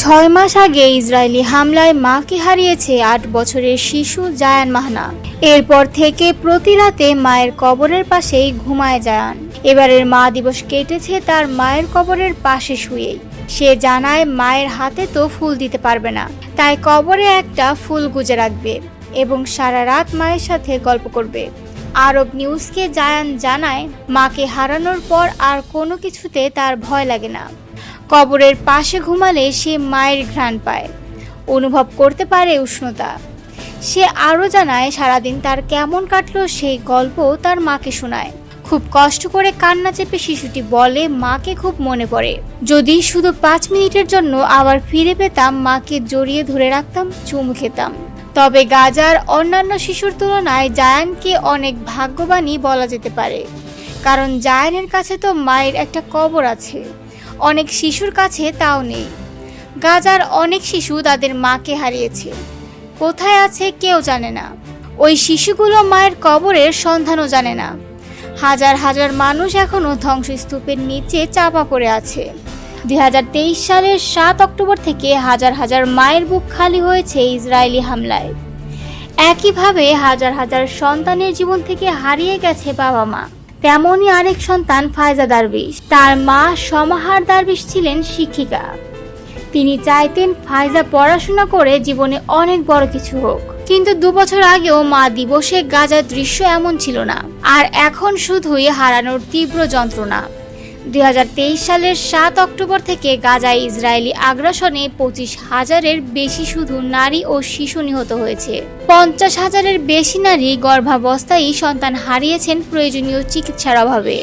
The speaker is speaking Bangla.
6 মাস আগে ইসরায়েলি হামলায় মাকে হারিয়েছে 8 বছরের শিশু জায়ান মাহনা। এরপর থেকে প্রতি রাতে মায়ের কবরের পাশেই ঘুমায় জায়ান। এবারের মা দিবস কেটেছে তার মায়ের কবরের পাশে শুয়েই। সে জানায় মায়ের হাতে তো ফুল দিতে পারবে না, তাই কবরে একটা ফুল গুজে রাখবে এবং সারা রাত মায়ের সাথে গল্প করবে। আরব নিউজকে জায়ান জানায়, মাকে হারানোর পর আর কোনো কিছুতে তার ভয় লাগে না। কবরের পাশে ঘুমালে সে মায়ের ঘ্রাণ পায়, অনুভব করতে পারে উষ্ণতা। সে আরও জানায় সারাদিন তার কেমন কাটলো সেই গল্প তার মাকে শোনায়। খুব কষ্ট করে কান্না চেপে শিশুটি বলে, মাকে খুব মনে পড়ে। যদি শুধু 5 মিনিটের জন্য আবার ফিরে পেতাম, মাকে জড়িয়ে ধরে রাখতাম, চুমু খেতাম। তবে গাজার অন্যান্য শিশুর তুলনায় জায়ানকে অনেক ভাগ্যবানই বলা যেতে পারে, কারণ জায়ানের কাছে তো মায়ের একটা কবর আছে। অনেক শিশুর কাছে তাও নেই। গাজার অনেক শিশু তাদের মাকে হারিয়েছে, কোথায় আছে কেউ জানে না। ওই শিশুগুলো মায়ের কবরের সন্ধানও জানে না। হাজার হাজার মানুষ এখনও ধ্বংসস্তূপের নিচে চাপা পড়ে আছে। 2023 সালের 7 অক্টোবর থেকে হাজার হাজার মায়ের বুক খালি হয়েছে ইসরায়েলি হামলায়। একইভাবে হাজার হাজার সন্তানের জীবন থেকে হারিয়ে গেছে বাবা মা। তেমনই আরেক সন্তান ফায়জা দারবিশ। তার মা সমাহার দারবিশ ছিলেন শিক্ষিকা। তিনি চাইতেন ফায়জা পড়াশোনা করে জীবনে অনেক বড় কিছু হোক, কিন্তু 2 বছর আগেও মা দিবসে গাজার দৃশ্য এমন ছিল না। আর এখন শুধুই হারানোর তীব্র যন্ত্রণা। 2023 সালের 7 অক্টোবর থেকে গাজায় ইসরায়েলি আগ্রাসনে 25,000-এর বেশি শুধু নারী ও শিশু নিহত হয়েছে। 50,000-এর বেশি নারী গর্ভাবস্থায় সন্তান হারিয়েছেন প্রয়োজনীয় চিকিৎসার অভাবে।